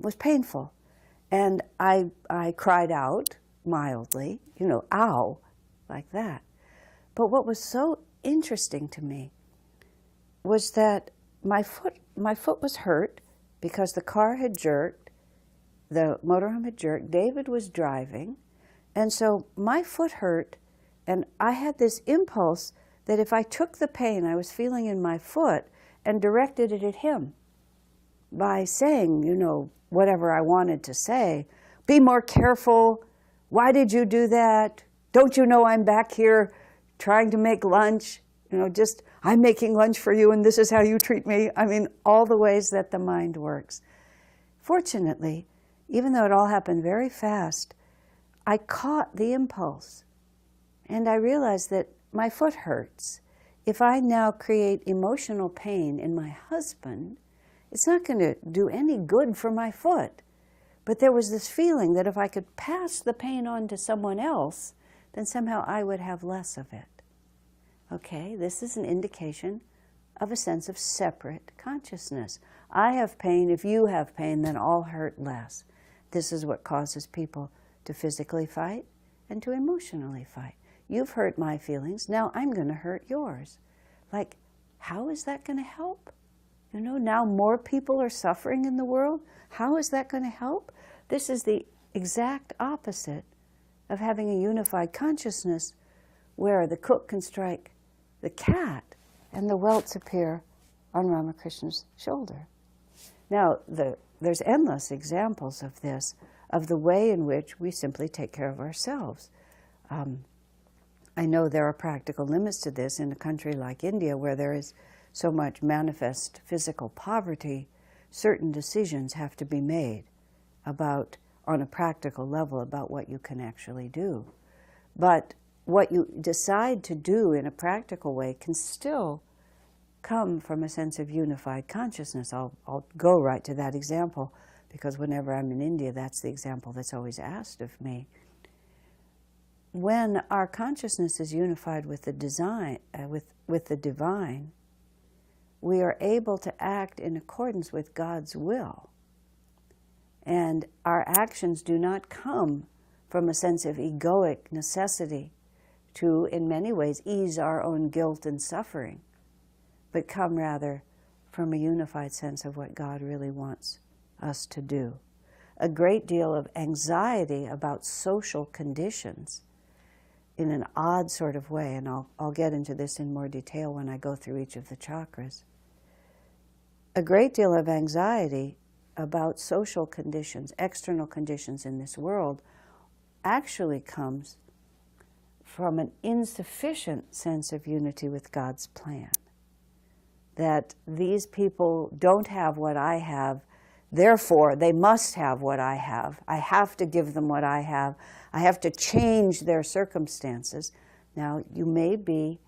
was painful. And I cried out mildly, you know, ow, like that. But what was so interesting to me was that my foot was hurt because the car had jerked, the motorhome had jerked, David was driving, and so my foot hurt, and I had this impulse that if I took the pain I was feeling in my foot and directed it at him by saying, you know, whatever I wanted to say, be more careful, why did you do that? Don't you know I'm back here trying to make lunch? You know, just, I'm making lunch for you and this is how you treat me. I mean, all the ways that the mind works. Fortunately, even though it all happened very fast, I caught the impulse. And I realized that my foot hurts. If I now create emotional pain in my husband, it's not going to do any good for my foot. But there was this feeling that if I could pass the pain on to someone else, then somehow I would have less of it. Okay, this is an indication of a sense of separate consciousness. I have pain, if you have pain, then I'll hurt less. This is what causes people to physically fight and to emotionally fight. You've hurt my feelings, now I'm going to hurt yours. Like, how is that going to help? You know, now more people are suffering in the world. How is that going to help? This is the exact opposite of having a unified consciousness where the cook can strike the cat and the welts appear on Ramakrishna's shoulder. Now, there's endless examples of this, of the way in which we simply take care of ourselves. I know there are practical limits to this in a country like India where there is so much manifest physical poverty. Certain decisions have to be made about, on a practical level, about what you can actually do. But what you decide to do in a practical way can still come from a sense of unified consciousness. I'll go right to that example because whenever I'm in India, that's the example that's always asked of me. When our consciousness is unified with the with the divine, we are able to act in accordance with God's will. And our actions do not come from a sense of egoic necessity to, in many ways, ease our own guilt and suffering, but come rather from a unified sense of what God really wants us to do. A great deal of anxiety about social conditions in an odd sort of way, and I'll get into this in more detail when I go through each of the chakras. A great deal of anxiety about social conditions, external conditions in this world, actually comes from an insufficient sense of unity with God's plan. That these people don't have what I have, therefore they must have what I have. I have to give them what I have. I have to change their circumstances. Now, you may be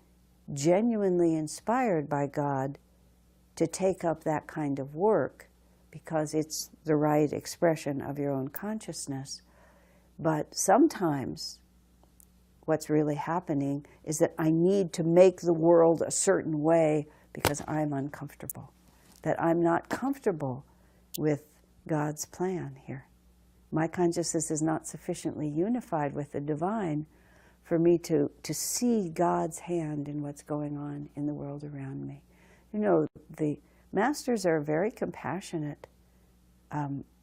genuinely inspired by God to take up that kind of work because it's the right expression of your own consciousness. But sometimes what's really happening is that I need to make the world a certain way because I'm uncomfortable, that I'm not comfortable with God's plan here. My consciousness is not sufficiently unified with the divine for me to see God's hand in what's going on in the world around me. You know, the masters are very compassionate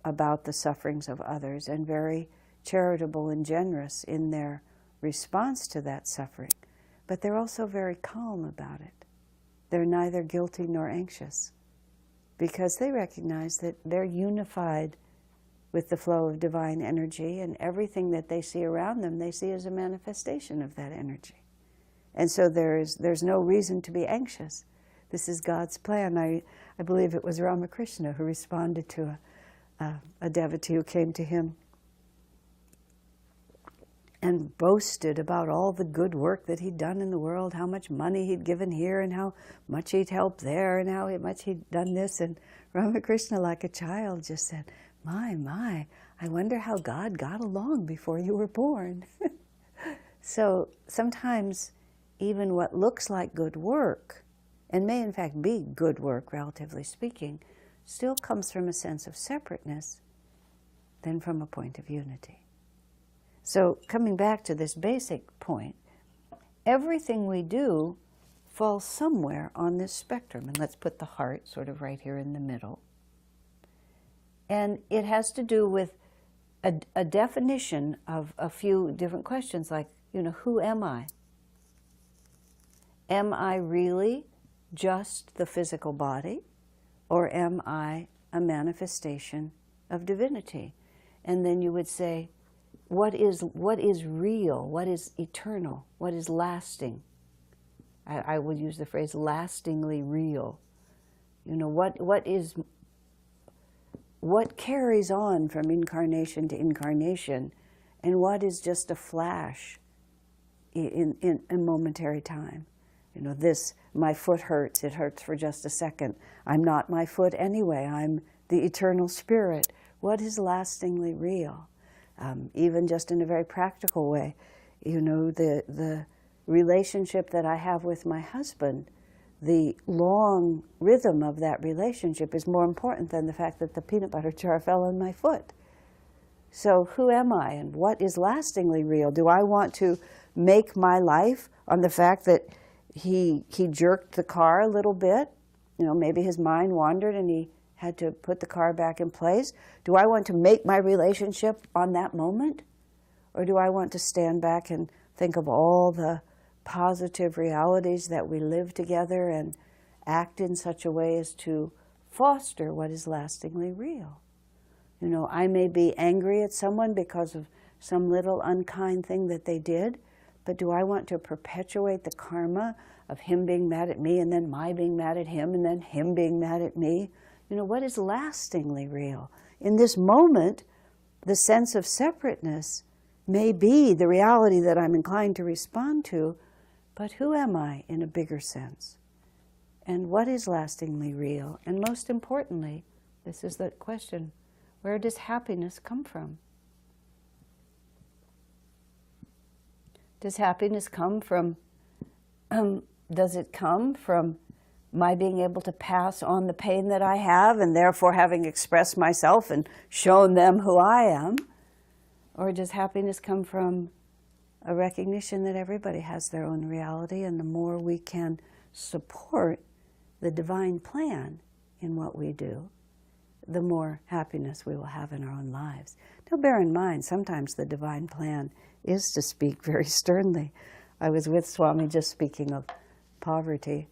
about the sufferings of others and very charitable and generous in their response to that suffering. But they're also very calm about it. They're neither guilty nor anxious because they recognize that they're unified with the flow of divine energy, and everything that they see around them, they see as a manifestation of that energy. And so there's no reason to be anxious. This is God's plan. I believe it was Ramakrishna who responded to a devotee who came to him and boasted about all the good work that he'd done in the world, how much money he'd given here and how much he'd helped there and how much he'd done this. And Ramakrishna, like a child, just said, my, I wonder how God got along before you were born. So sometimes even what looks like good work, and may in fact be good work, relatively speaking, still comes from a sense of separateness than from a point of unity. So coming back to this basic point, everything we do falls somewhere on this spectrum. And let's put the heart sort of right here in the middle. And it has to do with a definition of a few different questions, like, who am I? Am I really just the physical body, or am I a manifestation of divinity? And then you would say, what is real? What is eternal? What is lasting? I would use the phrase lastingly real. What carries on from incarnation to incarnation, and what is just a flash in a momentary time? My foot hurts. It hurts for just a second. I'm not my foot anyway. I'm the eternal spirit. What is lastingly real? Even just in a very practical way, the relationship that I have with my husband, the long rhythm of that relationship is more important than the fact that the peanut butter jar fell on my foot. So who am I, and what is lastingly real? Do I want to make my life on the fact that he jerked the car a little bit? Maybe his mind wandered and he had to put the car back in place. Do I want to make my relationship on that moment? Or do I want to stand back and think of all the positive realities that we live together and act in such a way as to foster what is lastingly real? I may be angry at someone because of some little unkind thing that they did, but do I want to perpetuate the karma of him being mad at me, and then my being mad at him, and then him being mad at me? What is lastingly real? In this moment, the sense of separateness may be the reality that I'm inclined to respond to, but who am I in a bigger sense? And what is lastingly real? And most importantly, this is the question, where does happiness come from? Does happiness come from, does it come from my being able to pass on the pain that I have, and therefore having expressed myself and shown them who I am? Or does happiness come from a recognition that everybody has their own reality, and the more we can support the divine plan in what we do, the more happiness we will have in our own lives. Now bear in mind, sometimes the divine plan is to speak very sternly. I was with Swami, just speaking of poverty,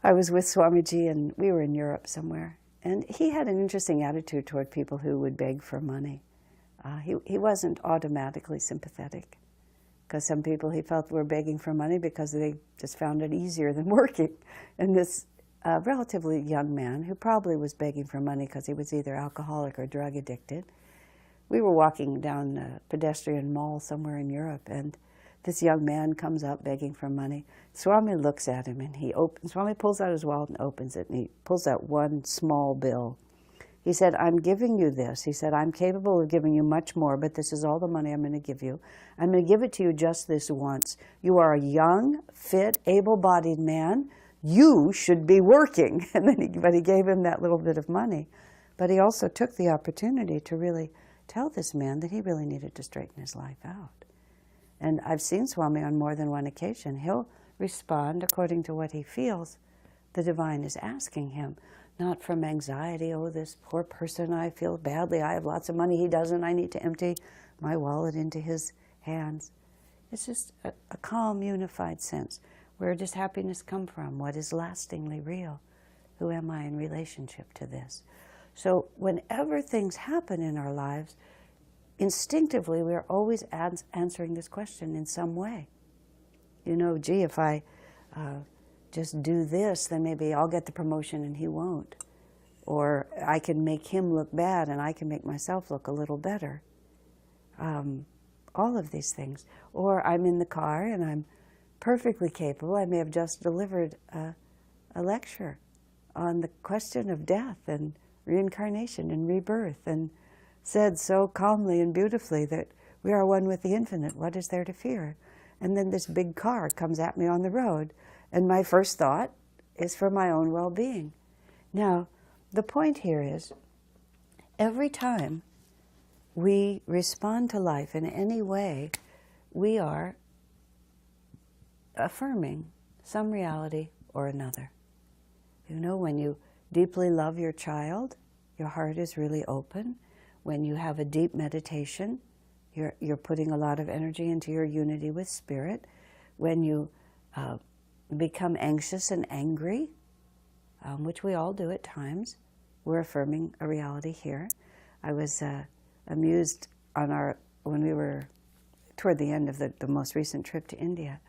I was with Swamiji and we were in Europe somewhere, and he had an interesting attitude toward people who would beg for money. He wasn't automatically sympathetic, because some people he felt were begging for money because they just found it easier than working. And this relatively young man, who probably was begging for money because he was either alcoholic or drug addicted, we were walking down a pedestrian mall somewhere in Europe, and this young man comes up begging for money. Swami looks at him, and Swami pulls out his wallet and opens it, and he pulls out one small bill. He said, "I'm giving you this." He said, "I'm capable of giving you much more, but this is all the money I'm going to give you. I'm going to give it to you just this once. You are a young, fit, able-bodied man. You should be working." And then he gave him that little bit of money. But he also took the opportunity to really tell this man that he really needed to straighten his life out. And I've seen Swami on more than one occasion. He'll respond according to what he feels the divine is asking him, not from anxiety, "Oh, this poor person, I feel badly, I have lots of money, he doesn't, I need to empty my wallet into his hands." It's just a calm, unified sense. Where does happiness come from? What is lastingly real? Who am I in relationship to this? So whenever things happen in our lives, instinctively we are always answering this question in some way. Gee, if I just do this, then maybe I'll get the promotion and he won't. Or I can make him look bad and I can make myself look a little better. All of these things. Or I'm in the car and I'm perfectly capable. I may have just delivered a lecture on the question of death and reincarnation and rebirth, and said so calmly and beautifully that we are one with the infinite. What is there to fear? And then this big car comes at me on the road, and my first thought is for my own well-being. Now, the point here is, every time we respond to life in any way, we are affirming some reality or another. You know, when you deeply love your child, your heart is really open. When you have a deep meditation, you're putting a lot of energy into your unity with Spirit. When you become anxious and angry, which we all do at times, we're affirming a reality here. I was amused when we were toward the end of the most recent trip to India.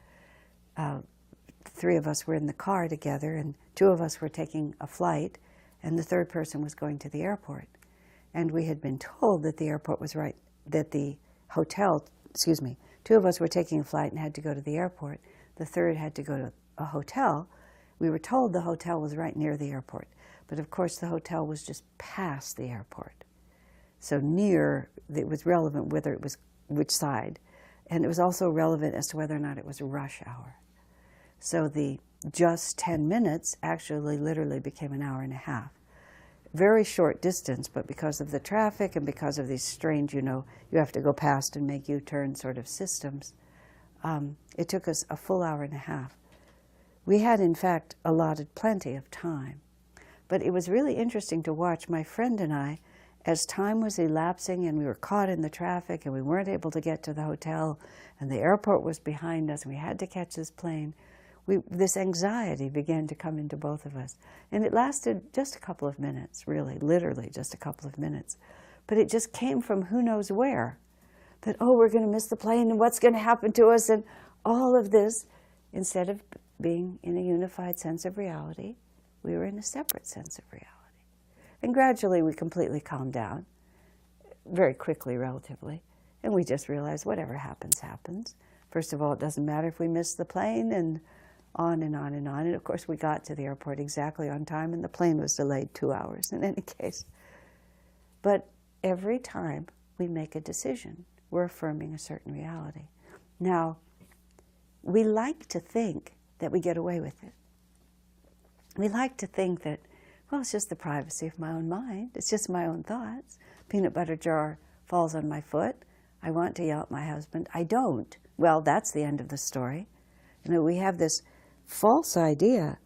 3 of us were in the car together, and 2 of us were taking a flight, and the 3rd person was going to the airport. And we had been told that the airport was right, that the hotel, 2 of us were taking a flight and had to go to the airport. The 3rd had to go to a hotel. We were told the hotel was right near the airport. But of course the hotel was just past the airport. So near, it was relevant whether it was which side. And it was also relevant as to whether or not it was rush hour. So the just 10 minutes actually literally became an hour and a half. Very short distance, but because of the traffic and because of these strange, you have to go past and make U-turn sort of systems, it took us a full hour and a half. We had, in fact, allotted plenty of time. But it was really interesting to watch my friend and I, as time was elapsing and we were caught in the traffic and we weren't able to get to the hotel and the airport was behind us and we had to catch this plane, this anxiety began to come into both of us. And it lasted just a couple of minutes, really, literally just a couple of minutes. But it just came from who knows where. That, oh, we're going to miss the plane and what's going to happen to us and all of this. Instead of being in a unified sense of reality, we were in a separate sense of reality. And gradually we completely calmed down, very quickly relatively. And we just realized whatever happens, happens. First of all, it doesn't matter if we miss the plane, and on and on and on. And of course we got to the airport exactly on time, and the plane was delayed 2 hours in any case. But every time we make a decision, we're affirming a certain reality. Now, we like to think that we get away with it. We like to think that, well, it's just the privacy of my own mind. It's just my own thoughts. Peanut butter jar falls on my foot. I want to yell at my husband. I don't. Well, that's the end of the story. We have this false idea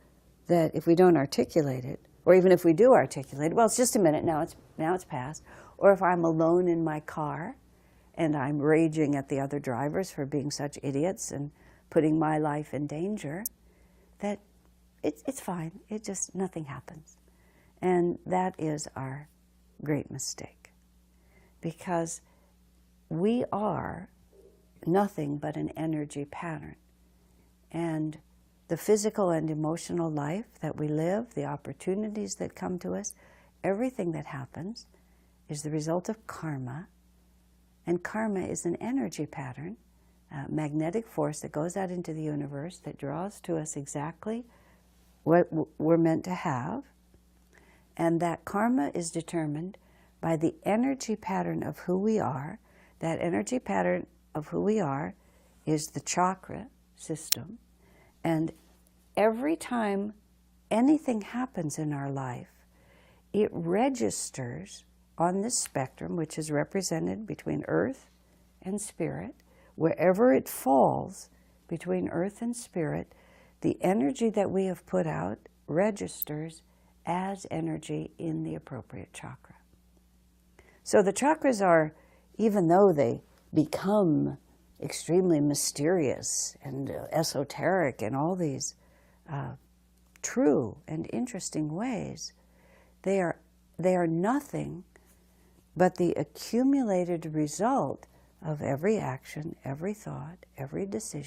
that if we don't articulate it, or even if we do articulate it, well, it's just a minute, now it's past. Or if I'm alone in my car and I'm raging at the other drivers for being such idiots and putting my life in danger, that it's fine. It just, nothing happens. And that is our great mistake. Because we are nothing but an energy pattern. And the physical and emotional life that we live, the opportunities that come to us, everything that happens is the result of karma. And karma is an energy pattern, a magnetic force that goes out into the universe that draws to us exactly what we're meant to have. And that karma is determined by the energy pattern of who we are. That energy pattern of who we are is the chakra system. And every time anything happens in our life, it registers on this spectrum, which is represented between earth and spirit. Wherever it falls between earth and spirit, the energy that we have put out registers as energy in the appropriate chakra. So the chakras are, even though they become extremely mysterious and esoteric in all these true and interesting ways, they are nothing but the accumulated result of every action, every thought, every decision